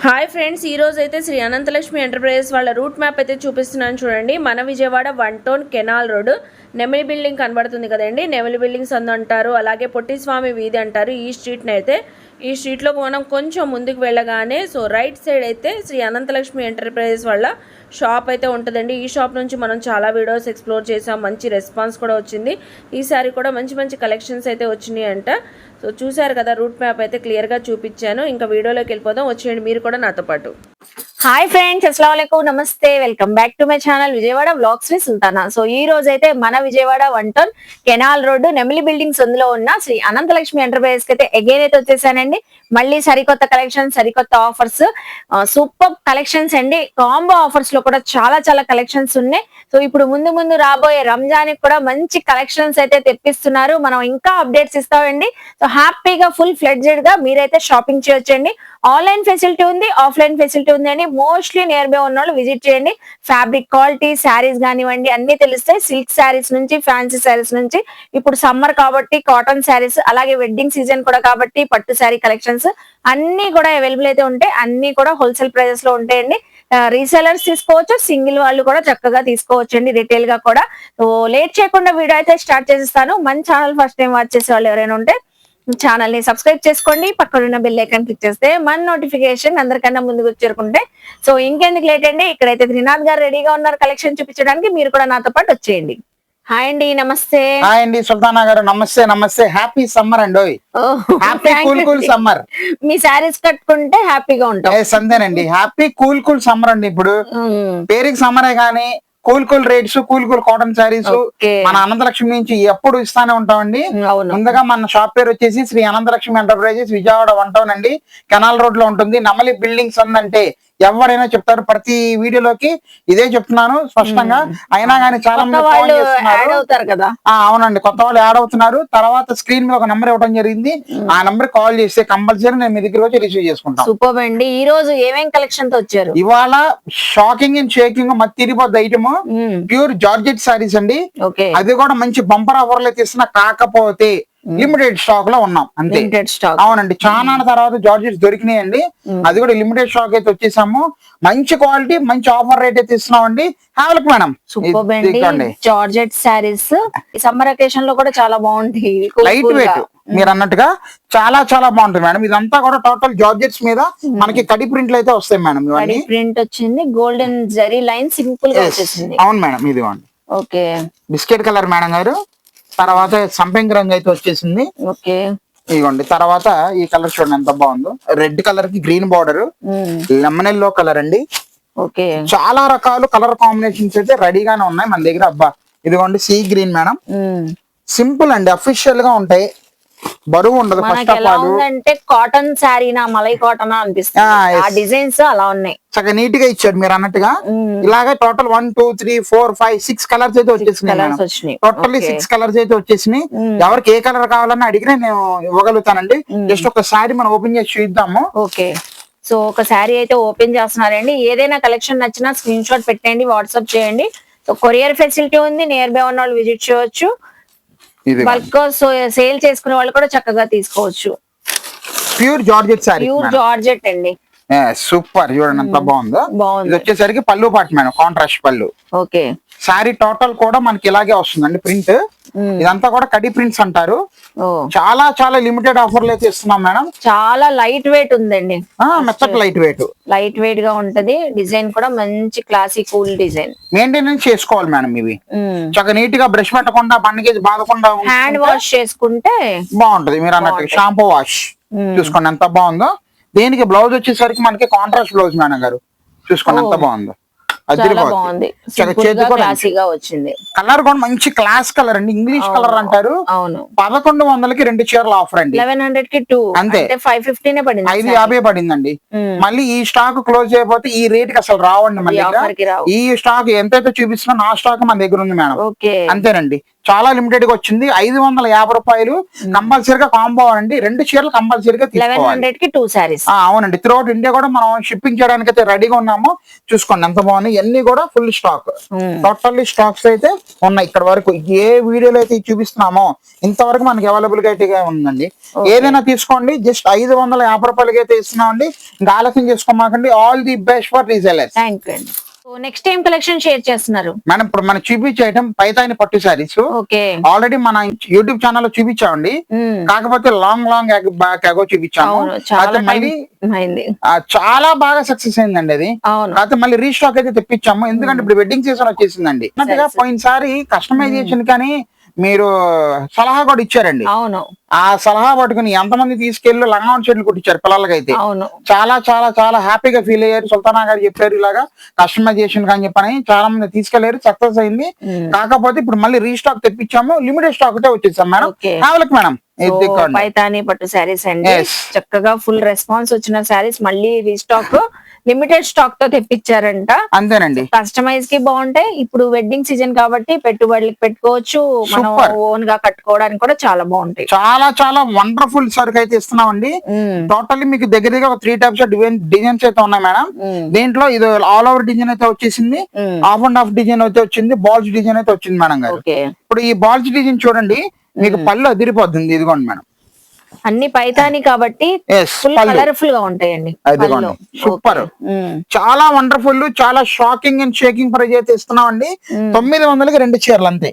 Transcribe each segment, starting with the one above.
Hi friends, ఈ రోజు అయితే శ్రీ అనంతలక్ష్మి ఎంటర్ప్రైజెస్ వాళ్ళ రూట్ మ్యాప్ అయితే చూపిస్తున్నాను చూడండి. మన Vijayawada 1 town canal road Nemili building కనబడుతుంది కదండి. నెమిలి బిల్డింగ్స్ అంటారు, అలాగే పొట్టిస్వామి వీధి అంటారు. ఈ స్ట్రీట్లో మనం కొంచెం ముందుకు వెళ్ళగానే రైట్ సైడ్ అయితే శ్రీ అనంతలక్ష్మి ఎంటర్ప్రైజెస్ వాళ్ళ షాప్ అయితే ఉంటుందండి. ఈ షాప్ నుంచి మనం చాలా వీడియోస్ ఎక్స్ప్లోర్ చేసాం, మంచి రెస్పాన్స్ కూడా వచ్చింది. ఈసారి కూడా మంచి మంచి కలెక్షన్స్ అయితే వచ్చినాయి అంట. చూసారు కదా, రూట్ మ్యాప్ అయితే క్లియర్గా చూపించాను. ఇంకా వీడియోలోకి వెళ్ళిపోదాం, వచ్చేయండి మీరు కూడా నాతో పాటు. హాయ్ ఫ్రెండ్స్, అస్సలాముఅలైకుం, నమస్తే, welcome back to my channel Vijayawada vlogs with Sultana. ఈ రోజు అయితే మన Vijayawada 1 town canal road Nemili buildings అందులో ఉన్న శ్రీ అనంతలక్ష్మి ఎంటర్ప్రైజెస్ కి అయితే అగైన్ అయితే వచ్చేసానండి. మళ్ళీ సరికొత్త కలెక్షన్, సరికొత్త ఆఫర్స్, సూపర్ కలెక్షన్స్ అండి. కాంబో ఆఫర్స్ లో కూడా చాలా చాలా కలెక్షన్స్ ఉన్నాయి. ఇప్పుడు ముందు రాబోయే రంజాన్ కి కూడా మంచి కలెక్షన్స్ అయితే తెప్పిస్తున్నారు. మనం ఇంకా అప్డేట్స్ ఇస్తామండి. హ్యాపీగా ఫుల్ ఫ్లెడ్జెడ్ గా మీరైతే షాపింగ్ చేయొచ్చండి. ఆన్లైన్ ఫెసిలిటీ ఉంది, ఆఫ్లైన్ ఫెసిలిటీ ఉంది అండి. మోస్ట్లీ నియర్ బై ఉన్న వాళ్ళు విజిట్ చేయండి. ఫ్యాబ్రిక్ క్వాలిటీ, శారీస్ కానివ్వండి అన్ని తెలుస్తాయి. సిల్క్ శారీస్ నుంచి ఫ్యాన్సీ శారీస్ నుంచి, ఇప్పుడు సమ్మర్ కాబట్టి కాటన్ శారీస్, అలాగే వెడ్డింగ్ సీజన్ కూడా కాబట్టి పట్టు శారీ కలెక్షన్స్ అన్ని కూడా అవైలబుల్ అయితే ఉంటాయి. అన్ని కూడా హోల్సేల్ ప్రైజెస్ లో ఉంటాయండి. రీసెలర్స్ తీసుకోవచ్చు, సింగిల్ వాళ్ళు కూడా చక్కగా తీసుకోవచ్చు అండి, రిటైల్ గా కూడా. లేట్ చేయకుండా వీడియో అయితే స్టార్ట్ చేసేస్తాను. మన ఛానల్ ఫస్ట్ టైం వాచ్ చేసే వాళ్ళు ఎవరైనా ఉంటే ఛానల్ ని సబ్స్క్రైబ్ చేసుకోండి, పక్కన ఉన్న బెల్ ఐకాన్ క్లిక్ చేస్తే మన నోటిఫికేషన్ అందరికన్నా ముందుకు చేరుకుంటే. ఇంకెందుకు లేట్ అండి, ఇక్కడైతే త్రినాథ్ గారు రెడీగా ఉన్నారు కలెక్షన్ చూపించడానికి. మీరు కూడా నాతో పాటు వచ్చేయండి. హాయ్ అండి, నమస్తే. హాయ్ అండి సుల్తానా గారు, నమస్తే. నమస్తే, హ్యాపీ సమ్మర్ అండి. Happy cool summer. మీ శారీస్ కట్టుకుంటే హ్యాపీగా ఉంటాం. అంతేనండి, హ్యాపీ కూల్ సమ్మర్ అండి. ఇప్పుడు పేరుకి సమ్మరే కానీ cool rates, cool cotton saris మన అనంతలక్ష్మి నుంచి ఎప్పుడు ఇస్తానే ఉంటామండి. ముందుగా మన షాప్ పేరు వచ్చేసి శ్రీ అనంతలక్ష్మి ఎంటర్ప్రైజెస్, విజయవాడ 1 టౌన్ అండి, కెనాల్ రోడ్ లో ఉంటుంది. నమలి బిల్డింగ్స్ అంటే ఎవరైనా చెప్తారు, ప్రతి వీడియోలోకి ఇదే చెప్తున్నాను స్పష్టంగా. అయినా కానీ చాలా మంది ఫోన్ చేస్తున్నారు కదా. అవునండి, కొత్త వాళ్ళు యాడ్ అవుతున్నారు. తర్వాత స్క్రీన్ మీద ఒక నెంబర్ ఇవ్వడం జరిగింది. ఆ నెంబర్ కాల్ చేస్తే కంపల్సరీ నేను మీ దగ్గర వచ్చి రిసీవ్ చేసుకుంటాను. సూపర్ అండి. ఈ రోజు ఏమేం కలెక్షన్ తో వచ్చారు? ఇవాళ షాకింగ్ అండ్ షేకింగ్ మధ్య తిరిగిపోద్ది ఐటమ్, ప్యూర్ జార్జెట్ సారీస్ అండి. అది కూడా మంచి బంపర్ ఆఫర్లు అయితే ఇస్తున్నా, కాకపోతే లిమిటెడ్ స్టాక్ లో ఉన్నాం అంతే. అవునండి, చాలా తర్వాత జార్జెట్స్ దొరికినాయండి. అది కూడా లిమిటెడ్ స్టాక్ అయితే వచ్చేసాము. మంచి క్వాలిటీ, మంచి ఆఫర్ రేట్ అయితే ఇస్తున్నాం అండి. హావలకు madam, georgette saris summer occasion లో కూడా చాలా బాగుంటాయి, లైట్ వెయిట్. మీరు అన్నట్టుగా చాలా బాగుంటుంది మేడం. ఇదంతా కూడా టోటల్ జార్జెట్స్ మీద మనకి కడి ప్రింట్లు అయితే వస్తాయి మేడం. ఇవన్నీ ప్రింట్ వచ్చింది, గోల్డెన్ జరీ లైన్ సింపుల్ గా వచ్చేసింది. అవును మేడం, ఇది ఓకే బిస్కెట్ కలర్ మేడం గారు. తర్వాత సంపెంగ రంగు అయితే వచ్చేసింది. ఓకే, ఇదిగోండి. తర్వాత ఈ కలర్ చూడండి ఎంత బాగుందో, రెడ్ కలర్ కి green border, lemon yellow colour అండి. ఓకే, చాలా రకాలు కలర్ కాంబినేషన్స్ అయితే రెడీగానే ఉన్నాయి మన దగ్గర. అబ్బా, ఇదిగోండి సీ గ్రీన్ మేడం. సింపుల్ అండి, అఫీషియల్ గా ఉంటాయి, బరువు ఉండదు. ఫస్ట్ ఆఫ్ ఆల్ అంటే కాటన్ శారీనా మలై కాటన్ అనిపిస్తుంది, ఆ డిజైన్స్ అలా ఉన్నాయి. చక్కగా నీట్ గా ఇచ్చాడు మీరు అన్నట్టుగా. ఇలాగే టోటల్ 1 2 3 4 5 6 కలర్స్ అయితే వచ్చేసినాయి. టోటల్లీ 6 కలర్స్ అయితే వచ్చేసినాయి. ఎవరికి ఏ కలర్ కావాలన్నా అడిగినా నేను ఇవ్వగలుగుతానండి. జస్ట్ ఒక శారీ మనం ఓపెన్ చేసి చూద్దాము. ఓకే, ఒక శారీ అయితే ఓపెన్ చేస్తున్నారండి. ఏదైనా కలెక్షన్ నచ్చినా స్క్రీన్ షాట్ పెట్టండి, వాట్సాప్ చేయండి. కొరియర్ ఫెసిలిటీ ఉంది, నియర్ బై ఉన్న వాళ్ళు విజిట్ చేయొచ్చు. బల్క్ సేల్ చేసుకునే వాళ్ళు కూడా చక్కగా తీసుకోవచ్చు. Pure georgette sorry, pure georgette అండి. సూపర్, చూడండి ఎంత బాగుందో. ఇది వచ్చేసరికి పళ్ళు పాటు మేడం, కాంట్రాస్ట్ పళ్ళు. ఓకే, శారీ టోటల్ కూడా మనకి ఇలాగే వస్తుందండి ప్రింట్. ఇదంతా కూడా కడి ప్రింట్స్ అంటారు. చాలా లిమిటెడ్ ఆఫర్లు అయితే ఇస్తున్నాం మేడం. చాలా లైట్ వెయిట్ ఉందండి, మెత్తటి లైట్ వెయిట్ గా ఉంటది. డిజైన్ కూడా మంచి క్లాసిక్ కూల్ డిజైన్. మెయింటెనెన్స్ చేసుకోవాలి మేడం. ఇవి చక్కగా నీట్ గా బ్రష్ పెట్టకుండా, బండికి బాధకుండా హ్యాండ్ వాష్ చేసుకుంటే బాగుంటది. మీరు అన్నట్టు షాంపూ వాష్ చూసుకోండి ఎంత బాగుందో. దీనికి బ్లౌజ్ వచ్చేసరికి మనకి కాంట్రాస్ట్ బ్లౌజ్ మేడం గారు, చూసుకోండి ఎంత బాగుందో. వచ్చింది కలర్ కూడా మంచి క్లాస్ కలర్ అండి, ఇంగ్లీష్ కలర్ అంటారు. 1100కి 2 చీరలు ఆఫర్ అండి. 1100 కి 2 అంతే, 550 పడింది, 550 పడిందండి. మళ్ళీ ఈ స్టాక్ క్లోజ్ అయిపోతే ఈ రేట్ కి అసలు రావండి. మళ్ళీ ఈ స్టాక్ ఎంతైతే చూపిస్తున్నా నా స్టాక్ మన దగ్గర ఉంది మేడం. అంతేనండి, చాలా లిమిటెడ్ గా వచ్చింది. 550 రూపాయలు కంపల్సరీగా కాంబో అండి. 2 చీరలు కంపల్సరీగా తీసుకోవాలి. 1100 కి 2 సారీస్. అవునండి. త్రూఅవుట్ ఇండియా కూడా మనం షిప్పింగ్ చేయడానికి అయితే రెడీగా ఉన్నాము. చూసుకోండి ఎంత బాగున్నాయి. ఇవన్నీ కూడా ఫుల్ స్టాక్. టోటల్లీ స్టాక్స్ అయితే ఉన్నాయి ఇక్కడ వరకు. ఏ వీడియోలో అయితే చూపిస్తున్నామో ఇంతవరకు మనకి అవైలబుల్ గా అయితే ఉందండి. ఏదైనా తీసుకోండి. జస్ట్ 550 రూపాయలకి అయితే ఇస్తున్నామండి. ఇంకా ఆలస్యం చేసుకోమాకండి. All the best for resellers. Thank you అండి. So next time collection share చేస్తున్నారు మనం ఇప్పుడు మనం చూపించే ఐటమ్ పైతాని పట్టు శారీస్. ఓకే, ఆల్రెడీ మన యూట్యూబ్ ఛానల్ లో చూపించామండి. కాకపోతే లాంగ్ బ్యాక్ అగో చూపించాము. చాలా మళ్ళీ అయింది, చాలా బాగా సక్సెస్ అయిందండి అది. కాకపోతే మళ్ళీ రీస్టాక్ అయితే తెప్పించాము. ఎందుకంటే ఇప్పుడు వెడ్డింగ్ సీజన్ వచ్చేసిందండి. పోయినసారి కస్టమైజేషన్ కానీ మీరు సలహా కూడా ఇచ్చారండి. అవును, ఆ సలహా పట్టుకుని ఎంతమంది తీసుకెళ్లి లంగావన్ షర్ట్లు కుట్టించారు పిల్లలకైతే. అవును, చాలా చాలా చాలా హ్యాపీగా ఫీల్ అయ్యారు. సుల్తానా గారు చెప్పారు ఇలాగా కస్టమైజేషన్ అని చెప్పని. చాలా మంది తీసుకెళ్లారు, సక్సెస్ అయింది. కాకపోతే ఇప్పుడు మళ్ళీ రీస్టాక్ తెప్పించాము. లిమిటెడ్ స్టాక్ అయితే వచ్చేసాం మేడం. కావాలకి మేడం పైతాని పట్టు శారీస్ అండి. చక్కగా ఫుల్ రెస్పాన్స్ వచ్చిన శారీస్ మళ్ళీ రీస్టాక్ లిమిటెడ్ స్టాక్ తో తెప్పించారంట. అంతేనండి. కస్టమైజ్ కి బాగుంటాయి. ఇప్పుడు వెడ్డింగ్ సీజన్ కాబట్టి పెట్టుబడులకు పెట్టుకోవచ్చు, మనం ఓన్ గా కట్టుకోవడానికి కూడా చాలా బాగుంటాయి. చాలా చాలా వండర్ఫుల్ సరుకు అయితే ఇస్తున్నామండి. టోటల్లీ మీకు దగ్గరగా ఒక 3 టైప్స్ ఆఫ్ డిజైన్స్ అయితే ఉన్నాయి మేడం. దీంట్లో ఇది ఆల్ ఓవర్ డిజైన్ అయితే వచ్చేసింది. హాఫ్ అండ్ హాఫ్ డిజైన్ అయితే వచ్చింది. బాల్స్ డిజైన్ అయితే వచ్చింది మేడం గారు. ఇప్పుడు ఈ బాల్స్ డిజైన్ చూడండి, మీకు పళ్ళు అదిరిపోతుంది. ఇదిగోండి మేడం, అన్ని పైతాని కాబట్టి కలర్ఫుల్ గా ఉంటాయండి. సూపర్, చాలా వండర్ఫుల్, చాలా షాకింగ్ అండ్ షేకింగ్ ప్రైజ్ అయితే ఇస్తున్నామండి. 900కి 2 చీరలు అంతే.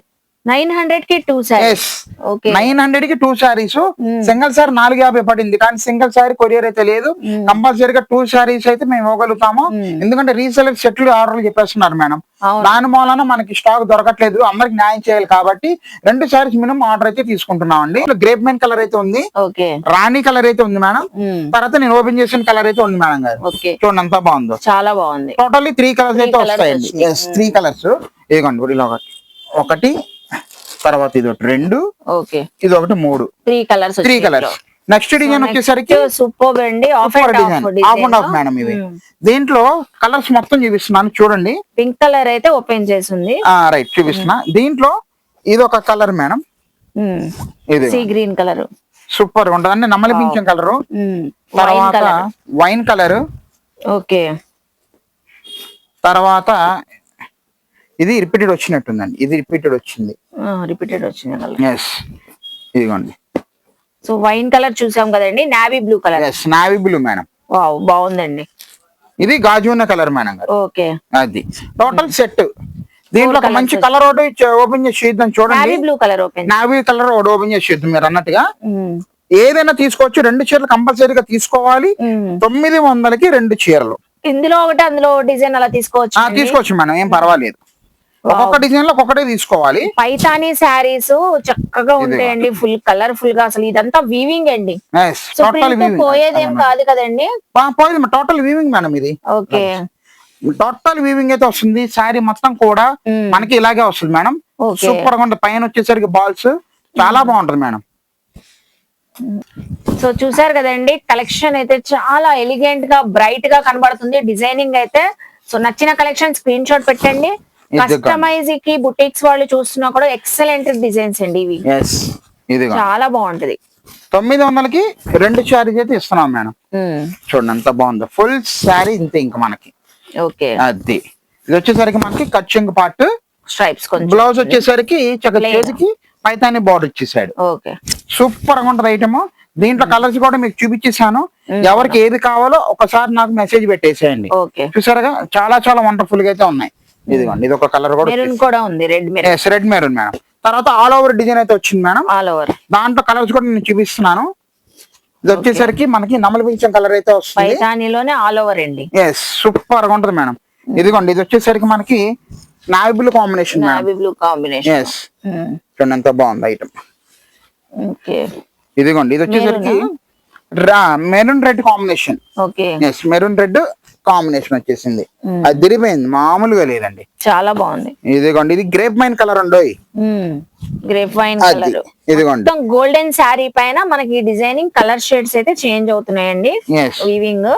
900 కి 2 సారీస్. 900 కి 2 సారీస్. సింగిల్ సారీ 450 పడింది. కానీ సింగిల్ సారీ కొరియర్ అయితే లేదు. కంపల్సరీగా 2 సారీస్ అయితే మేము ఇవ్వగలుగుతాము. ఎందుకంటే రీసేలర్ సెట్లు ఆర్డర్లు చెప్పేస్తున్నారు మేడం. దాని మూలన మనకి స్టాక్ దొరకట్లేదు. అందరికి న్యాయం చేయాలి కాబట్టి 2 సారీస్ మినిమం ఆర్డర్ అయితే తీసుకుంటున్నాం అండి. గ్రేప్ మైన్ కలర్ అయితే ఉంది, రాణి కలర్ అయితే ఉంది మేడం. తర్వాత నేను ఓపెన్ చేసిన కలర్ అయితే ఉంది మేడం గారు. చూడండి ఎంత బాగుందో, చాలా బాగుంది. టోటల్లీ 3 కలర్స్ అయితే వస్తాయండి. 3 కలర్స్. ఇదిగోండి, ఇలా ఒకటి, తర్వాత ఇది ఒకటి 2, ఇది ఒకటి 3. 3 కలర్స్. నెక్స్ట్ డిజైన్ వచ్చేసరికి సూపర్ అండి. Of and of madam. ఇది దీంట్లో కలర్స్ మొత్తం చూపిస్తున్నాను చూడండి. పింక్ కలర్ అయితే ఓపెన్ చేసింది. రైట్, చూపిస్తున్నా. దీంట్లో ఇది ఒక కలర్ మేడం, ఇది సీ గ్రీన్ కలర్. సూపర్ గా ఉంటుంది. నమ్మలి పింఛం కలర్. తర్వాత వైన్ కలర్. ఓకే, తర్వాత ఇది రిపీటెడ్ వచ్చినట్టుందండి. ఇది రిపీటెడ్ వచ్చింది. ఇదిగోండి. సో వైన్ కలర్ చూసాం కదండి. Navy blue colour. Navy blue madam. Wow, బాగుందండి. ఇది గాజున్న కలర్ మేడం గారు. ఓకే, అది టోటల్ సెట్. దీంట్లో ఒక మంచి కలర్ ఒకటి ఓపెన్ చేసి చూద్దాం. చూడండి, navy blue colour open, navy colour ఒకటి ఓపెన్ చేసి చూద్దాం. మీరు అన్నట్టుగా ఏదైనా తీసుకోవచ్చు. 2 చీరలు కంపల్సరీగా తీసుకోవాలి. 900కి 2 చీరలు. ఇందులో ఒకటి అందులో డిజైన్ అలా తీసుకోవచ్చు మేడం, ఏం పర్వాలేదు. ఒక్కొక్క డిజైన్ లో ఒక్కొక్కటే తీసుకోవాలి. పైతాని శారీస్ చక్కగా ఉంటాయండి, ఫుల్ కలర్ఫుల్ గా. అసలు ఇదంతా వీవింగ్ అండి. పోయేదేం కాదు కదండి. పోయేది టోటల్ వీవింగ్ మేడం. ఇది ఓకే, టోటల్ వీవింగ్ అయితే వస్తుంది. శారీ మొత్తం కూడా మనకి ఇలాగే వస్తుంది మేడం. సూపర్ గా ఉంటుంది. పైన వచ్చేసరికి బాల్స్ చాలా బాగుంటది మేడం. సో చూసారు కదండి, కలెక్షన్ అయితే చాలా ఎలిగెంట్ గా బ్రైట్ గా కనబడుతుంది. డిజైనింగ్ అయితే సో నచ్చిన కలెక్షన్ స్క్రీన్ షాట్ పెట్టండి. కస్టమైజ్ కి బుటిక్స్ వాళ్ళు చూస్తున్నా కూడా ఎక్సలెంట్ డిజైన్స్ అండి ఇవి. చాలా బాగుంటది. 900కి 2 శారీస్ అయితే ఇస్తున్నాం మేడం. చూడండి ఎంత బాగుందో. ఫుల్ శారీ ఇంతే ఇంకా మనకి. ఓకే, అది ఇది వచ్చేసరికి మనకి కచ్చింగ్ పార్ట్ స్ట్రైప్స్. బ్లౌజ్ వచ్చేసరికి చేతికి పైతాని బార్డర్ ఇచ్చేసాడు. ఓకే, సూపర్ గా ఉంటది ఐటమ్. దీంట్లో కలర్స్ కూడా మీకు చూపించేసాను. ఎవరికి ఏది కావాలో ఒకసారి నాకు మెసేజ్ పెట్టేసేయండి. చూసారుగా, చాలా చాలా వండర్ఫుల్ గా అయితే ఉన్నాయి. ఇదిగోండి, ఇది ఒక కలర్ కూడా ఉంది, రెడ్ మెరూన్ మేడం. తర్వాత ఆల్ ఓవర్ డిజైన్ అయితే వచ్చింది మేడం. ఆల్ ఓవర్ దాంట్లో కలర్స్ కూడా నేను చూపిస్తున్నాను. ఇది వచ్చేసరికి మనకి నమల పింఛం కలర్ అయితే వస్తుంది. ఆల్ ఓవర్ అండి. సూపర్ గా ఉంటది మేడం. ఇదిగోండి, ఇది వచ్చేసరికి మనకి నావీ బ్లూ కాంబినేషన్. చూడండి ఎంత బాగుంది ఐటమ్. ఇదిగోండి, ఇది వచ్చేసరికి maroon red combination. Maroon red combination వచ్చేసింది. అది తిరిగిపోయింది, మామూలుగా లేదండి. చాలా బాగుంది. ఇదిగోండి, ఇది గ్రేప్ వైన్ కలర్ అండి. Grape wine colour. ఇదిగోండి, గోల్డెన్ శారీ పైన మనకి డిజైనింగ్ కలర్ షేడ్స్ అయితే చేంజ్ అవుతున్నాయండి. వీవింగ్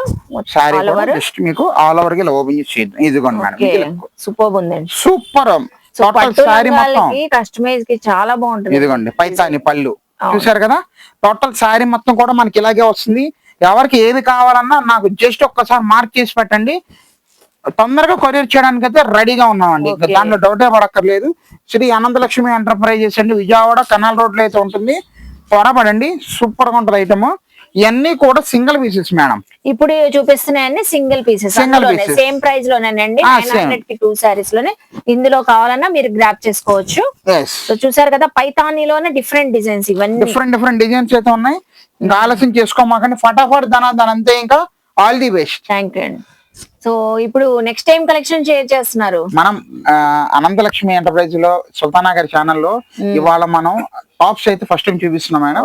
మీకు ఆల్ ఓవర్ గా ఓపెన్ చేసి ఇదిగోండి మేడం. సూపర్ ఉందండి. సూపర్. సో టోటల్ పట్టు శారీ మొత్తం రంగాలకి కస్టమైజ్ కి చాలా బాగుంటుంది. ఇదిగోండి పైతాని పళ్ళు చూసారు కదా, టోటల్ శారీ మొత్తం కూడా మనకి ఇలాగే వస్తుంది. ఎవరికి ఏది కావాలన్నా నాకు జస్ట్ ఒక్కసారి మార్క్ చేసి పెట్టండి, తొందరగా కొరియర్ చేయడానికి అయితే రెడీగా ఉన్నామండి. ఇంకా దాంట్లో డౌటే పడక్కర్లేదు. శ్రీ అనంతలక్ష్మి ఎంటర్ప్రైజెస్ అండి, విజయవాడ కెనాల్ రోడ్ లో అయితే ఉంటుంది. త్వరపడండి, సూపర్ గా ఉంటుంది ఐటమ్. ఇవన్నీ కూడా సింగిల్ పీసెస్ మేడం. ఇప్పుడు చూపిస్తున్నాయన్ని సింగిల్ పీసెస్, సేమ్ ప్రైస్ లోనేనండి. 900 కి 2 సారీస్ లోనే. ఇందులో కావాలన్నా మీరు గ్రాప్ చేసుకోవచ్చు. సో చూసారు కదా, పైతానీలోనే డిఫరెంట్ డిజైన్స్, ఇవన్నీ డిఫరెంట్ డిజైన్స్ అయితే ఉన్నాయి. ఇంకా ఆలస్యం చేసుకోమాకండి, ఫటాఫట్ దాని అంతే. ఇంకా all the best. Thank you అండి. సో ఇప్పుడు నెక్స్ట్ టైం కలెక్షన్ షేర్ చేస్తున్నారు మనం అనంతలక్ష్మి ఎంటర్ప్రైజ్ లో, సుల్తానా గారి ఛానల్లో ఇవాళ మనం టాప్స్ అయితే ఫస్ట్ టైం చూపిస్తున్నాం మేడం.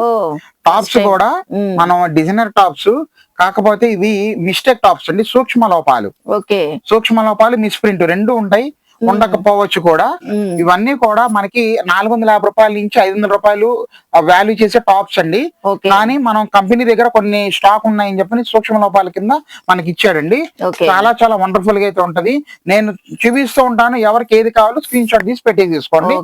టాప్స్ కూడా మనం డిజైనర్ టాప్స్, కాకపోతే ఇవి మిస్టేక్ టాప్స్ అండి. సూక్ష్మ లోపాలు, సూక్ష్మ లోపాలు, మిస్ప్రింట్ రెండు ఉంటాయి, ఉండకపోవచ్చు కూడా. ఇవన్నీ కూడా మనకి 450 రూపాయల నుంచి 500 రూపాయలు వాల్యూ చేసే టాప్స్ అండి. కానీ మనం కంపెనీ దగ్గర కొన్ని స్టాక్ ఉన్నాయని చెప్పని సూక్ష్మ లోపాల కింద మనకి ఇచ్చాడండి. చాలా చాలా వండర్ఫుల్ గా అయితే ఉంటది. నేను చూపిస్తూ ఉంటాను, ఎవరికి ఏది కావాలో స్క్రీన్ షాట్ తీసి పెట్టేసి తీసుకోండి.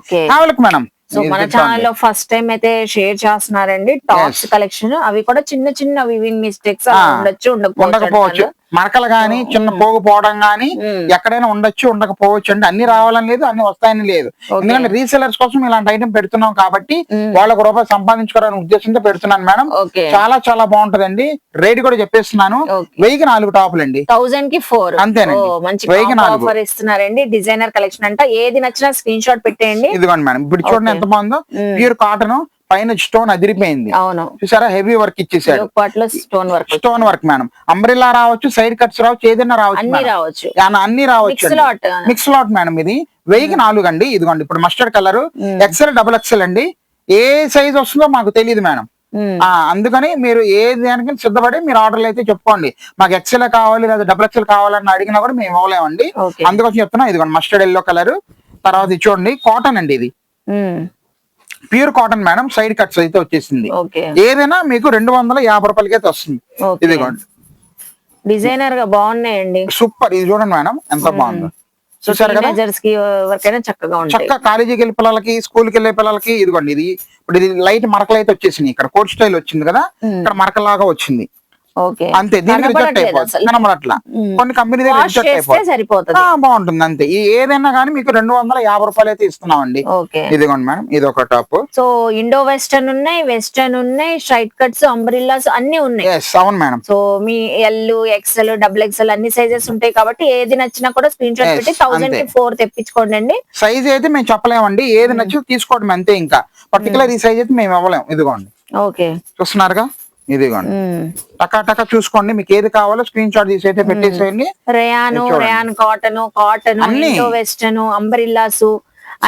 మేడం సో మన ఛానల్ లో ఫస్ట్ టైం అయితే షేర్ చేస్తున్నారండి టాప్స్ కలెక్షన్. అవి కూడా చిన్న చిన్న వివింగ్ మిస్టేక్స్ ఉండొచ్చు, ఉండకపోవచ్చు. మరకలు గానీ చిన్న పోగు పోవడం గానీ ఎక్కడైనా ఉండొచ్చు, ఉండకపోవచ్చు అండి. అన్ని రావాలని లేదు, అన్ని వస్తాయని లేదు. ఎందుకంటే రీసెలర్స్ కోసం ఇలాంటి ఐటమ్ పెడుతున్నాం కాబట్టి వాళ్ళకు రూపాయి సంపాదించుకోవాలనే ఉద్దేశంతో పెడుతున్నాను మేడం. చాలా చాలా బాగుంటదండి. రేట్ కూడా చెప్పేస్తున్నాను, 1000కి 4 టాపులు అండి, 1000 కి 4 అంతేనండి. మంచి ఆఫర్ ఇస్తున్నారండి. డిజైనర్ కలెక్షన్ అంట, ఏది నచ్చినా స్క్రీన్ షాట్ పెట్టేయండి. ఇదిగోండి మేడం, ఇప్పుడు చూడండి ఎంత బాగుందో. ప్యూర్ కాటన్, పైన స్టోన్ అదిరిపోయింది. అవును చూసారా, హెవీ వర్క్ ఇచ్చేసాడు. Stone work madam. అంబ్రెల్లా రావచ్చు, సైడ్ కట్స్ రావచ్చు, ఏదైనా రావచ్చు, అన్ని రావచ్చు. Mix lot madam. ఇది 1000కి 4 అండి. ఇదిగోండి ఇప్పుడు mustard colour, excel, double excel అండి. ఏ సైజ్ వస్తుందో మాకు తెలియదు మేడం. అందుకని మీరు ఏ దానికి సిద్ధపడి మీరు ఆర్డర్లు అయితే చెప్పుకోండి. మాకు ఎక్సెల్ కావాలి లేదా డబుల్ ఎక్సెల్ కావాలని అడిగినా కూడా మేము ఇవ్వలేమండి. అందుకోసం చెప్తున్నా. ఇదిగోండి మస్టర్డ్ ఎల్లో కలర్. తర్వాత ఇది చూడండి, కాటన్ అండి. ఇది pure cotton madam, side cuts అయితే వచ్చేసింది. ఏదైనా మీకు 250 రూపాయలకి అయితే వస్తుంది. ఇదిగోండి డిజైనర్ గా బాగున్నాయండి, సూపర్. ఇది చూడండి మేడం ఎంత బాగుందో. చూసారు కదా, చక్కగా కాలేజీకి వెళ్ళే పిల్లలకి, స్కూల్ కి వెళ్ళే పిల్లలకి. ఇదిగోండి ఇది ఇప్పుడు ఇది లైట్ మరకలు అయితే వచ్చేసింది. ఇక్కడ కోట్ స్టైల్ వచ్చింది కదా, ఇక్కడ మరకలాగా వచ్చింది. అంతే, దీనికి రిజెక్ట్ అయిపోతుంది, కనబడట్లా. కొన్ని కంపెనీ దగ్గర రిజెక్ట్ అయిపోతుంది, బాగుంటుంది అంతే. ఏదైనా కానీ మీకు 250 రూపాయలు అయితే ఇస్తున్నామండి. ఇదిగోండి మేడం, ఇది ఒక టాప్. సో ఇండో వెస్టర్న్ ఉన్నాయి, వెస్టర్న్ ఉన్నాయి, స్ట్రైట్ కట్స్, అంబ్రిల్లాస్ అన్ని ఉన్నాయి. అవును మేడం. సో మీ ఎల్, ఎక్సెల్, డబుల్ ఎక్సెల్ అన్ని సైజెస్ ఉంటాయి కాబట్టి ఏది నచ్చినా కూడా స్క్రీన్ షాట్ పెట్టి 1000 కి 4 తెప్పించుకోండి అండి. సైజ్ అయితే మేము చెప్పలేమండి, ఏది నచ్చి తీసుకోవడం అంతే. ఇంకా పర్టికులర్ ఈ సైజ్ అయితే మేము ఇవ్వలేము. ఇదిగోండి చూస్తున్నారుగా, ఇదిగోండి టకా చూసుకోండి, మీకు ఏది కావాలో స్క్రీన్ షాట్ తీసి అయితే పెట్టేసేయండి. Rayon cotton, Indo western, umbrellas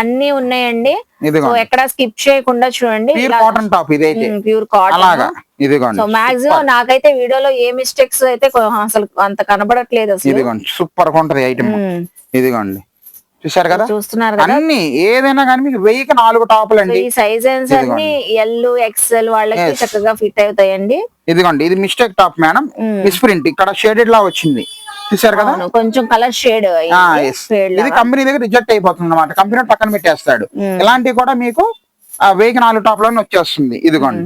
అన్ని ఉన్నాయండి. ఎక్కడ స్కిప్ చేయకుండా చూడండి. ప్యూర్ కాటన్ టాప్ ఇదైతే, ప్యూర్ కాటన్. ఇదిగోండి సో మాక్సిమం నాకైతే వీడియోలో ఏ మిస్టేక్స్ అయితే అసలు అంత కనబడట్లేదు అసలు. ఇదిగోండి సూపర్ గా ఉంటది ఐటమ్. ఇదిగోండి చూసారు కదా, చూస్తున్నారు కదా, అన్ని ఏదైనా కానీ మీకు 1000కి 4 టాపులు అండి. ఈ సైజెస్ అన్ని ఎల్, ఎక్సెల్ వాళ్ళకి చక్కగా ఫిట్ అవుతాయండి. ఇదిగోండి ఇది mistake top madam, miss print ఇక్కడ షేడెడ్ లా వచ్చింది. చూసారు కదా, కొంచెం కలర్ షేడ్. ఇది కంపెనీ దగ్గర రిజెక్ట్ అయిపోతుంది అన్నమాట, కంపెనీ పక్కన పెట్టేస్తాడు. ఇలాంటివి కూడా మీకు 1000కి 4 టాప్ లోనే వచ్చేస్తుంది. ఇదిగోండి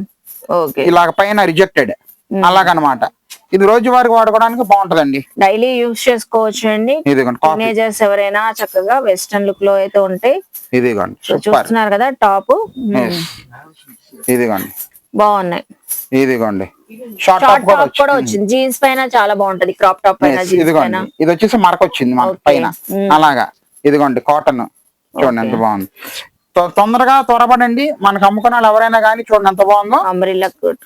ఇలాగ పైన రిజెక్టెడ్ అలాగనమాట. ఇది రోజువారీ వాడుకోవడానికి బాగుంటదండి, డైలీ యూజ్ చేసుకోవచ్చు అండి. టీనేజర్స్ ఎవరైనా చక్కగా వెస్టర్న్ లుక్ లో అయితే ఉంటాయి. ఇదిగోండి చూస్తున్నారు కదా టాప్, ఇదిగోండి బాగున్నాయి. ఇదిగోండి షార్ట్ టాప్ కూడా వచ్చింది, జీన్స్ పైన చాలా బాగుంటది, క్రాప్ టాప్ పైన. ఇదిగోండి ఇది వచ్చేసి మరక వచ్చింది మనకి పైన అలాగా. ఇదిగోండి కాటన్ చూడండి ఎంత బాగుంది. తొందరగా త్వరపడండి, మనకు అమ్ముకున్న వాళ్ళు ఎవరైనా కానీ చూడండి ఎంత బాగుందో.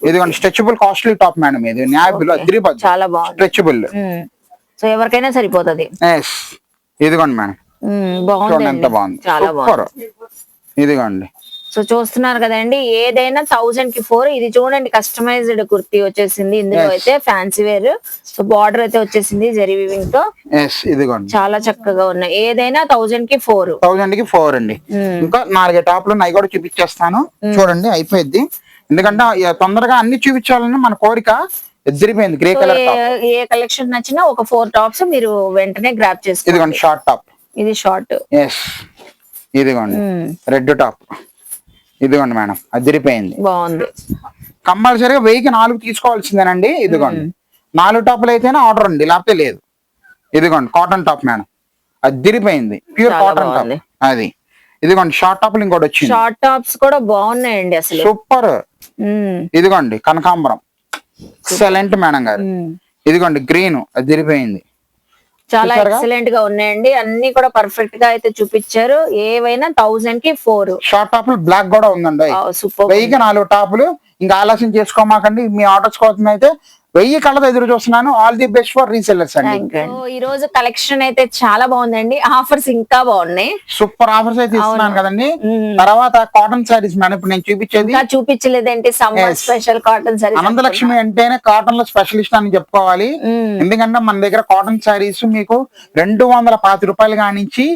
ఇదిగోండి స్ట్రెచబుల్ కాస్ట్లీ టాప్ మేడం, ఇది చాలా బాగుంది, స్ట్రెచబుల్. సో ఎవరికైనా సరిపోతుంది. ఇదిగోండి మేడం చూడండి ఎంత బాగుంది, చాలా బాగుంది. ఇదిగోండి సో చూస్తున్నారు కదండి, ఏదైనా 1000 కి 4. ఇది చూడండి కస్టమైజ్డ్ కుర్తీ వచ్చేసింది, ఇందులో అయితే ఫ్యాన్సీ వేర్. సో బార్డర్ అయితే వచ్చేసింది జరీ వీవింగ్ తో. ఇదిగోండి చాలా చక్కగా ఉన్నాయి. ఏదైనా 1000 కి 4. 1000 కి 4 అండి. ఇంకా 4 టాప్లు అవి కూడా చూపించేస్తాను చూడండి, అయిపోయింది. ఎందుకంటే తొందరగా అన్ని చూపించాలని మన కోరిక. ఎదిరిపోయింది గ్రే కలర్. ఏ కలెక్షన్ నచ్చినా ఒక 4 టాప్స్ మీరు వెంటనే గ్రాప్ చేసుకోండి. ఇదిగోండి షార్ట్ టాప్, ఇది షార్ట్. ఇదిగోండి రెడ్ టాప్, ఇదిగోండి మేడం అదిరిపోయింది. బాగుంది. కంపల్సరీగా 1000కి 4 తీసుకోవాల్సిందేనండి. ఇదిగోండి 4 టాపులు అయితేనే ఆర్డర్ ఉంది, లేకపోతే లేదు. ఇదిగోండి కాటన్ టాప్ మేడం అదిరిపోయింది, ప్యూర్ కాటన్ టాప్ అది. ఇదిగోండి షార్ట్ టాప్లు ఇంకోటి వచ్చింది, షార్ట్ టాప్స్ కూడా బాగున్నాయండి అసలు సూపర్. ఇదిగోండి కనకాంబరం ఎక్సలెంట్ మేడం గారు. ఇదిగోండి గ్రీన్ అదిరిపోయింది, చాలా ఎక్సలెంట్ గా ఉన్నాయండి. అన్ని కూడా పర్ఫెక్ట్ గా అయితే చూపించారు. ఏవైనా 1000 కి 4 షార్ట్ టాపులు బ్లాక్ కూడా ఉందండి. సూపర్. 1000కి 4 టాపులు. ఇంకా ఆలస్యం చేసుకోమాకండి, మీ ఆర్డర్స్ కోసం అయితే 1000 కళ్ళతో ఎదురు చూస్తున్నాను. All the best for resellers అండి. ఈ రోజు కలెక్షన్ అయితే చాలా బాగుందండి, ఆఫర్స్ ఇంకా బాగున్నాయి. సూపర్ ఆఫర్స్ అయితే ఇస్తున్నాను కదండి. తర్వాత కాటన్ సారీస్ మేడం ఇప్పుడు నేను చూపించేది. ఇంకా చూపించలేదండి summer special cotton saris. Anantalakshmi అంటేనే కాటన్ లో స్పెషలిస్ట్ అని చెప్పుకోవాలి. ఎందుకంటే మన దగ్గర కాటన్ సారీస్ మీకు 250 రూపాయలు కానించి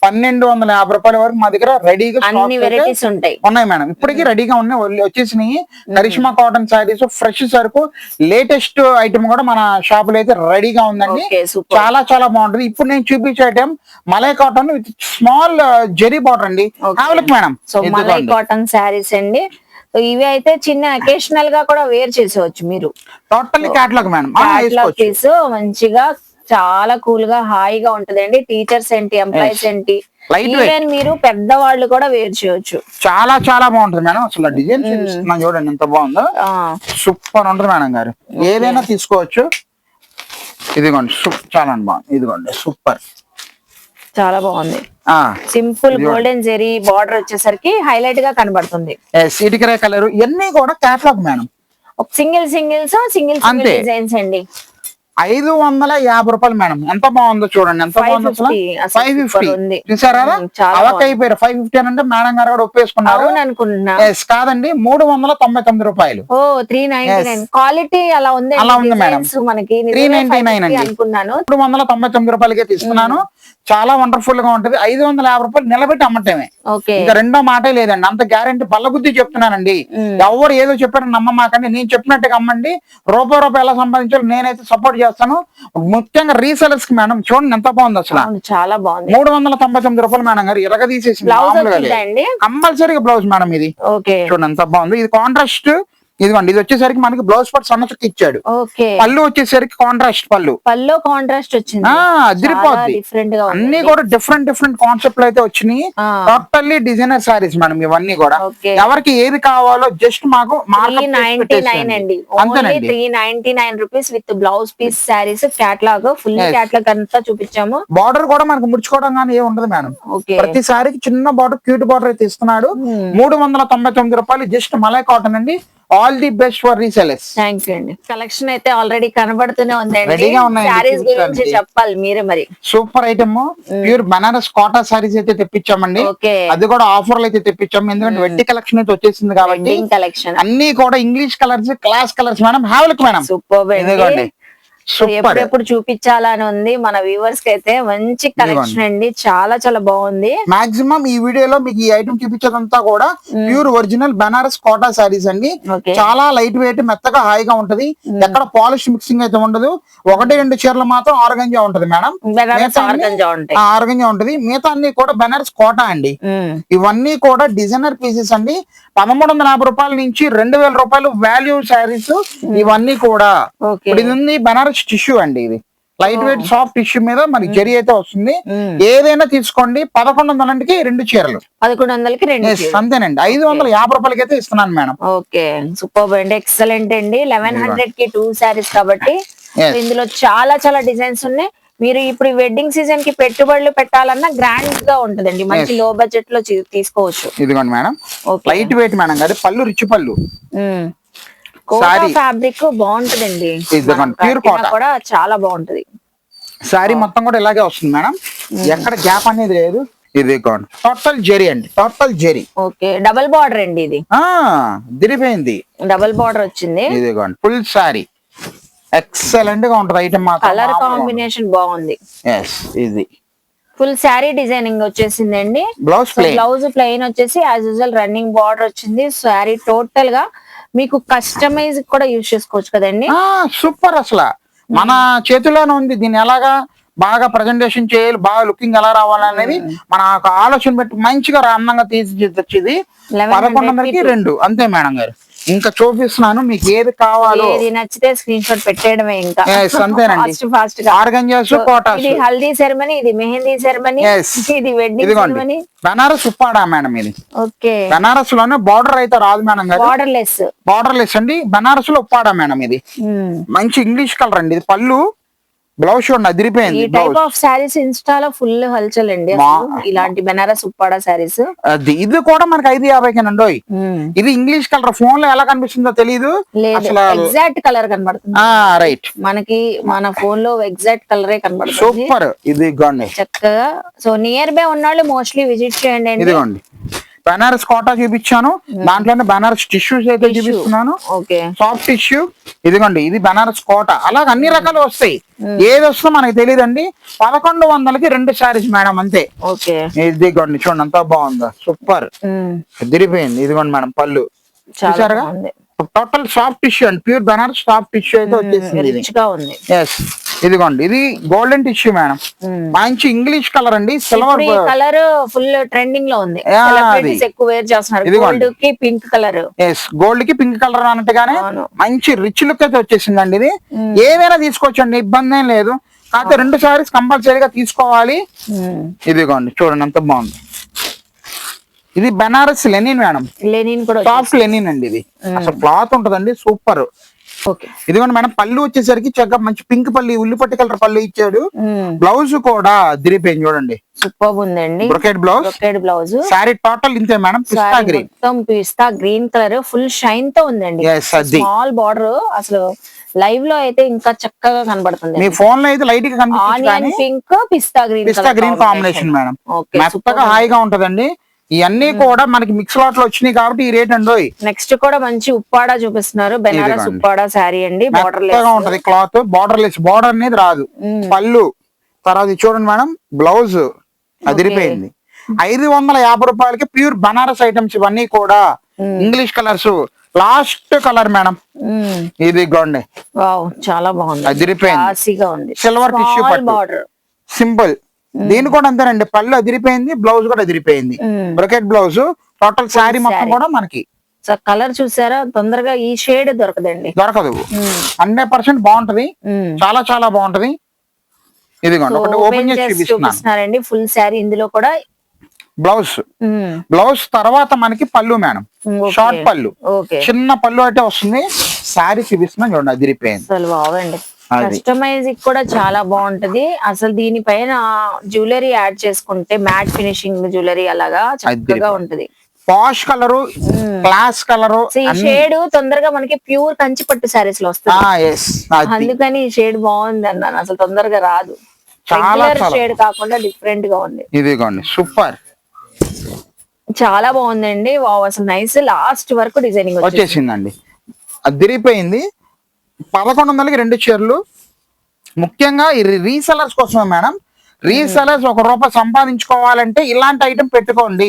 1250 రూపాయల వరకు మా దగ్గర రెడీగా అన్ని వెరైటీస్ ఉంటాయి ఉన్నాయి మేడం. ఇప్పటికీ రెడీగా ఉన్నాయి, వచ్చేసినాయి. కరిష్మా కాటన్ సారీస్ ఫ్రెష్ సరుకు లేటెస్ట్ ఐటమ్ కూడా మన షాప్ లో అయితే రెడీగా ఉందండి. చాలా చాలా బాగుంటది. ఇప్పుడు నేను చూపించే ఐటమ్ మలై cotton with small zari border అండి. మేడం సో మలై కాటన్ సారీస్ అండి. ఇవి అయితే చిన్న అకేషనల్ గా కూడా వేర్ చేసేవచ్చు మీరు. టోటల్లీ క్యాటలాగ్ మేడం, పీస్ మంచిగా చాలా కూల్ గా హాయిగా ఉంటదండి. టీచర్స్ ఏంటి, ఎంప్లాయీస్ ఏంటి, ఈవెన్ మీరు పెద్దవాళ్ళు కూడా వేర్ చేయొచ్చు. చాలా చాలా బాగుంటది మేడం. అసలు డిజైన్ చూడండి ఎంత బాగుందో, సూపర్ ఉంటది మేడం గారు. ఏదైనా తీసుకోవచ్చు. ఇదిగోండి చాలా బాగుంది, ఇదిగోండి సూపర్, చాలా బాగుంది. సింపుల్ గోల్డెన్ జెరీ బార్డర్ వచ్చేసరికి హైలైట్ గా కనబడుతుంది. ఇటుకరే కలర్ ఇవన్నీ కూడా క్యాటలాగ్ మేడం. సింగిల్ డిజైన్స్ అండి. 550 రూపాయలు మేడం. ఎంత బాగుందో చూడండి, ఎంత బాగుందో. 550 చూసారా? అవకైపోయారు. 550 అంటే మేడం గారు కూడా ఒప్పేసుకున్నారు అనుకుంటున్నా. కాదండి 399 రూపాయలు. 399 క్వాలిటీ అలా ఉంది. అలా ఉంది మేడం. మనకి 399 అండి అనుకున్నాను. 399 రూపాయలకే తీసుకున్నాను. చాలా వండర్ఫుల్ గా ఉంటది. 550 రూపాయలు నిలబెట్టి అమ్మటమే, ఇంకా రెండో మాటే లేదండి. అంత గ్యారెంటీ బల్లబుద్ధి చెప్తున్నానండి. ఎవరు ఏదో చెప్పారని నమ్మమాకండి, నేను చెప్పినట్టుగా అమ్మండి. రూపాయి ఎలా సంపాదించాలో నేనైతే సపోర్ట్ చేస్తాను. ముఖ్యంగా రీసెలర్స్ కి మేడం చూడండి ఎంత బాగుంది అసలు. చాలా బాగుంది. 399 రూపాయలు మేడం గారు ఇరగ తీసేసి కంపల్సరీగా బ్లౌజ్ మేడం ఇది. చూడండి ఎంత బాగుంది. ఇది కాంట్రాస్ట్. ఇదిగోండి ఇది వచ్చేసరికి మనకి బ్లౌజ్ పార్ట్ సన్న చుక్క ఇచ్చాడు. పళ్ళు వచ్చేసరికి కాంట్రాస్ట్ పళ్ళు కాంట్రాస్ట్ వచ్చింది. అదిరిపోద్ది. అన్ని కూడా డిఫరెంట్ కాన్సెప్ట్ అయితే వచ్చినాయి. టోటల్లీ డిజైనర్ సారీస్ మేడం ఇవన్నీ కూడా. ఎవరికి ఏది కావాలో జస్ట్ మాకు 399 rupees with blouse piece sarees. Catalogue full catalogue అంతా చూపించాము. బార్డర్ కూడా మనకి ముడుచుకోవడం కానీ ఏమి ఉండదు మేడం. ప్రతి సారీకి చిన్న బార్డర్ క్యూట్ బార్డర్ అయితే ఇస్తున్నాడు. 399 రూపాయలు జస్ట్ మలై కాటన్ అండి. All the best for resellers. Thank you అండి. కలెక్షన్ అయితే ఆల్రెడీ కనబడుతూనే ఉందండి. రెడీగా ఉన్నాయి. సారీస్ గురించి చెప్పాలి మీరే మరి. Super item pure Banaras Kota sarees అయితే తెప్పించామండి. అది కూడా ఆఫర్లు అయితే తెప్పించాము. ఎందుకంటే వెడ్డి కలెక్షన్ అయితే వచ్చేసింది కాబట్టి కలెక్షన్ అన్ని కూడా English colours, class colours madam. హావెల్క్ మేడం సూపర్. ఎప్పుడెప్పుడు చూపించాలని ఉంది మన వ్యూవర్స్ కి. అయితే మంచి కలెక్షన్ అండి, చాలా చాలా బాగుంది. మాక్సిమం ఈ వీడియోలో మీకు ఈ ఐటమ్ చూపించేదంతా కూడా ప్యూర్ ఒరిజినల్ బనారస్ కోటా సారీస్ అండి. చాలా లైట్ వెయిట్, మెత్తగా హాయిగా ఉంటది. ఎక్కడ పాలిష్ మిక్సింగ్ అయితే ఉండదు. 1-2 చీరలు మాత్రం ఆర్గంజా ఉంటది మేడం. ఆర్గంజా ఉంటది. మిగతా అన్ని కూడా బనారస్ కోటా అండి. ఇవన్నీ కూడా డిజైనర్ పీసెస్ అండి. 1350 రూపాయల నుంచి 2000 రూపాయలు వాల్యూ సారీస్ ఇవన్నీ కూడా. ఇది ఉంది బనారస్ టిష్యూ అండి. ఇది లైట్ వెయిట్ సాఫ్ట్ టిష్యూ మీద మనకి జరీ అయితే వస్తుంది. ఏదైనా తీసుకోండి. 1100కి 2 చీరలు. 1100కి 2 అంతేనండి. 550 రూపాయలకి అయితే ఇస్తున్నాను మేడం. ఓకే సూపర్ అండి, ఎక్సలెంట్ అండి. 1100కి 2 సారీస్ కాబట్టి ఇందులో చాలా చాలా డిజైన్స్ ఉన్నాయి. మీరు ఇప్పుడు వెడ్డింగ్ సీజన్ కి పెట్టుబడులు పెట్టాలన్నా గ్రాండ్ గా ఉంటదండి. మంచి లో బడ్జెట్ లో తీసుకోవచ్చు. ఇదిగోండి మేడం లైట్ వెయిట్ మేడం గారు. పళ్ళు రిచ్ పళ్ళు. ఫ్యాబ్రిక్ బాగుంటదండి. ప్యూర్ కాటన్ కూడా చాలా బాగుంటది. సారీ మొత్తం కూడా ఇలాగే వస్తుంది మేడం. ఎక్కడ గ్యాప్ అనేది లేదు. ఇది టోటల్ జెరీ అండి. Total zari. Okay double border అండి. ఇది దిరిపోయింది. డబుల్ బార్డర్ వచ్చింది. ఇదిగోండి ఫుల్ సారీ ఎక్సలెంట్ గా ఉంటది ఐటమ్. కలర్ కాంబినేషన్ బాగుంది. ఇది ఫుల్ శారీ డిజైనింగ్ వచ్చేసింది అండి. బ్లౌజ్ ప్లెయిన్ వచ్చేసి యాజ్ యూజువల్ రన్నింగ్ బార్డర్ వచ్చింది. శారీ టోటల్ గా మీకు కస్టమైజ్ కూడా యూజ్ చేసుకోవచ్చు కదండి. సూపర్. అసలు మన చేతిలోనే ఉంది. దీన్ని ఎలాగా బాగా ప్రజెంటేషన్ చేయాలి, బాగా లుకింగ్ ఎలా రావాలనేది మన ఒక ఆలోచన పెట్టి మంచిగా అందంగా తీర్చిదిద్దేది 1100కి 2 అంతే మేడం గారు. ఇంకా చూపిస్తున్నాను మీకు ఏది కావాలో, ఏది నచ్చితే స్క్రీన్ షాట్ పెట్టేయడమే ఇంకా. Yes, అంతేనండి. ఫాస్ట్ గా ఆర్గంజాస్, కోటాస్, ఇది హల్దీ సెరమనీ, ఇది మెహందీ సెరమనీ, Yes. ఇది వెడ్డింగ్ ఇదిగోండి సెరమనీ. బనారస్ ఉప్పాడా మేడం ఇది. ఓకే, బనారస్ లోనే బార్డర్ అయితే రాదు మేడం గారు, బార్డర్ లెస్. బార్డర్ లెస్ అండి. బనారస్ లో ఉప్పాడా మేడం ఇది. మంచి ఇంగ్లీష్ కలర్ అండి. ఇది పళ్ళు, బ్లౌజ్ చూడండి ఈ అదిరిపోయింది. టైప్ ఆఫ్ శారీస్ ఇన్స్టాలో ఫుల్ హల్చల్ అండి అసలు. ఇలాంటి బెనారస్ ఉప్పాడ శారీస్. ఇది కూడా మనకి 550 ఇది ఇంగ్లీష్ కలర్. ఫోన్ లో ఎలా కనిపిస్తుందో తెలియదు లేదు, అసలు. ఎగ్జాక్ట్ కలర్ కనబడుతుంది రైట్, మనకి. మన ఫోన్ లో ఎగ్జాక్ట్ కలరే కనబడుతుంది. సూపర్. ఇది ఇదిగోండి చక్కగా. సో నియర్ బై ఉన్నవాళ్ళు మోస్ట్లీ విజిట్ చేయండి అండి. ఇదిగోండి బనారస్ కోటా చూపించాను, దాంట్లోనే బనారస్ టిష్యూస్ అయితే చూపిస్తున్నాను. Okay, soft tissue. ఇదిగోండి ఇది బనారస్ కోట. అలాగ అన్ని రకాలు వస్తాయి, ఏది వస్తుందో మనకి తెలియదండి. 1100కి 2 శారీస్ మేడం అంతే. ఓకే, ఇదిగోండి చూడండి ఎంత బాగుందో, సూపర్ తిరిగిపోయింది. ఇదిగోండి మేడం పళ్ళు చూసారుగా, టోటల్ సాఫ్ట్ టిష్యూ అండి, ప్యూర్ బనారస్ సాఫ్ట్ టిష్యూ అయితే వచ్చేసింది. రిచ్ గా ఉంది. ఎస్, ఇదిగోండి ఇది గోల్డెన్ టిష్యూ మేడం, మంచి ఇంగ్లీష్ కలర్ అండి. సిల్వర్ కలర్ ఫుల్ ట్రెండింగ్ లో ఉంది, ఎక్కువ వేర్ చేస్తున్నారు. ఇదిగోండి. గోల్డ్ కి పింక్ కలర్. ఎస్, గోల్డ్ కి పింక్ కలర్ అన్నట్టుగానే మంచి రిచ్ లుక్ అయితే వచ్చేసిందండి. ఇది ఏదైనా తీసుకోవచ్చండి, ఇబ్బంది ఏం లేదు. కాకపోతే 2 శారీస్ కంపల్సరీగా తీసుకోవాలి. ఇదిగోండి చూడండి ఎంత బాగుంది. ఇది బనారస్ లెనిన్ మేడం, లెనిన్ కూడా సాఫ్ట్ లెనిన్ అండి. ఇది అసలు క్లాత్ ఉంటదండి సూపర్. ఓకే, ఇదిగోండి మేడం పళ్ళు వచ్చేసరికి చక్కగా మంచి పింక్ పళ్ళు, ఉల్లిపట్టి కలర్ పళ్ళు ఇచ్చాడు. బ్లౌజ్ కూడా దిరిపోయింది చూడండి, సూపర్ ఉందండి. Brocade blouse. Brocade blouse. Sorry total ఇంతే మేడం, పిస్తా గ్రీన్. మొత్తం పిస్తా గ్రీన్ కలర్ ఫుల్ షైన్ తో ఉందండి. Small border. అసలు లైవ్ లో అయితే ఇంకా చక్కగా కనబడుతుంది. మీ ఫోన్ లో అయితే లైట్ గా కనిపిస్తుంది, ఆనియన్ పింక్ పిస్తా గ్రీన్, పిస్తా గ్రీన్ కాంబినేషన్ మేడం. మెత్తగా హాయిగా ఉంటదండి. ఇవన్నీ కూడా మనకి మిక్స్ లాట్ లో వచ్చినాయి కాబట్టి ఈ రేట్ అండి. నెక్స్ట్ కూడా మంచి ఉప్పాడా చూపిస్తున్నారు, బెనారస్ ఉప్పాడా శారీ అండి. బార్డర్ లెస్ ఉంటది క్లాత్, బార్డర్ లెస్, బార్డర్ అనేది రాదు. పళ్ళు తర్వాత ఇది చూడండి మేడం, బ్లౌజ్ అదిరిపోయింది. 550 రూపాయలకి ప్యూర్ బనారస్ ఐటమ్స్ ఇవన్నీ కూడా. English colours, last colour madam ఇది గోండి. వావ్, చాలా బాగుంది, అదిరిపోయింది. Silver tissue border, simple. దీని కూడా అంతేనండి, పళ్ళు అదిరిపోయింది, బ్లౌజ్ కూడా అదిరిపోయింది. Brocade blouse. టోటల్ శారీ మొత్తం కూడా మనకి కలర్ చూసారా, తొందరగా ఈ షేడ్ దొరకదండి, దొరకదు. 100% బాగుంటది, చాలా చాలా బాగుంటది. ఇదిగోండి ఒకటి ఓపెన్ చేసి చూపిస్తున్నారండి ఫుల్ శారీ. ఇందులో కూడా బ్లౌజ్, బ్లౌజ్ తర్వాత మనకి పళ్ళు మేడం, షార్ట్ పళ్ళు, చిన్న పళ్ళు అయితే వస్తుంది. శారీ చూపిస్తున్నాం చూడండి అదిరిపోయింది. అసలు బాగుంది. కస్టమైజింగ్ కూడా చాలా బాగుంటది. అసలు దీనిపైన జ్యువెలరీ యాడ్ చేసుకుంటే మ్యాట్ ఫినిషింగ్ జ్యువెలరీ అలాగా చక్కగా ఉంటది. పాష్ కలరు, క్లాస్ కలరు. ఈ షేడ్ తొందరగా మనకి ప్యూర్ కంచి పట్టు శారీస్ లో వస్తుంది, అందుకని ఈ షేడ్ బాగుంది అన్నాను. అసలు తొందరగా రాదు, చాలా షేడ్ కాకుండా డిఫరెంట్ గా ఉంది. ఇదిగోండి సూపర్, చాలా బాగుందండి. వావ్, అసలు నైస్. లాస్ట్ వరకు డిజైనింగ్ వచ్చేసిందండి, అదిరిపోయింది. 1100కి 2 చీరలు. ముఖ్యంగా ఈ రీసెలర్స్ కోసమే మేడం. రీసెలర్స్ ₹1 సంపాదించుకోవాలంటే ఇలాంటి ఐటమ్ పెట్టుకోండి,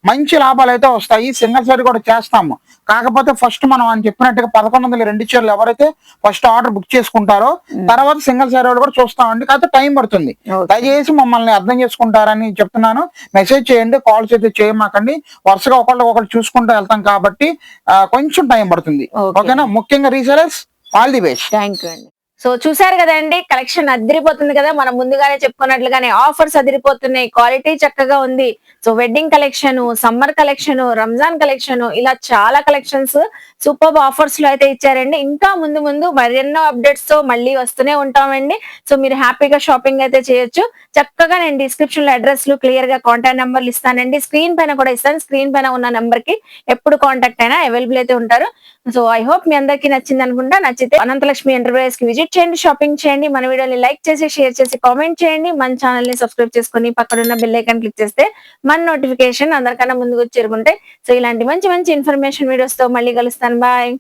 మంచి లాభాలు అయితే వస్తాయి. సింగిల్ సారీ కూడా చేస్తాము, కాకపోతే ఫస్ట్ మనం అని చెప్పినట్టుగా 1100కి 2 చీరలు ఎవరైతే ఫస్ట్ ఆర్డర్ బుక్ చేసుకుంటారో తర్వాత సింగిల్ సారీ కూడా చూస్తామండి. కాకపోతే టైం పడుతుంది, దయచేసి మమ్మల్ని అర్థం చేసుకుంటారని చెప్తున్నాను. మెసేజ్ చేయండి, కాల్స్ అయితే చేయమాకండి. వరుసగా ఒకళ్ళు చూసుకుంటూ వెళ్తాం కాబట్టి కొంచెం టైం పడుతుంది. ఓకేనా? ముఖ్యంగా resellers all the best. Thank you అండి. సో చూసారు కదండి, కలెక్షన్ అదిరిపోతుంది కదా. మనం ముందుగానే చెప్పుకున్నట్లుగానే ఆఫర్స్ అదిరిపోతున్నాయి, క్వాలిటీ చక్కగా ఉంది. So wedding collection, summer collection, Ramzan collection, ఇలా చాలా కలెక్షన్స్ సూపర్ ఆఫర్స్ లో అయితే ఇచ్చారండి. ఇంకా ముందు ముందు మరెన్నో అప్డేట్స్ తో మళ్ళీ వస్తూనే ఉంటామండి. సో మీరు హ్యాపీగా షాపింగ్ అయితే చేయొచ్చు. చక్కగా నేను డిస్క్రిప్షన్ లో అడ్రస్లు క్లియర్ గా కాంటాక్ట్ నెంబర్లు ఇస్తానండి, స్క్రీన్ పైన కూడా ఇస్తాను. స్క్రీన్ పైన ఉన్న నెంబర్ కి ఎప్పుడు కాంటాక్ట్ అయినా అవైలబుల్ అయితే ఉంటారు. సో ఐ హోప్ మీ అందరికీ నచ్చింది అనుకుంటా. నచ్చితే అనంతలక్ష్మి ఎంటర్ప్రైజెస్ కి విజిట్ చేయండి, షాపింగ్ చేయండి. మన వీడియోని లైక్ చేసి షేర్ చేసి కామెంట్ చేయండి. మన ఛానల్ ని సబ్స్క్రైబ్ చేసుకుని పక్కన బెల్ ఐకాన్ క్లిక్ చేస్తే మన నోటిఫికేషన్ అందరికన్నా ముందుకు చేరుకుంటే. సో ఇలాంటి మంచి మంచి ఇన్ఫర్మేషన్ వీడియోస్ తో మళ్ళీ కలుస్తాను. బాయ్.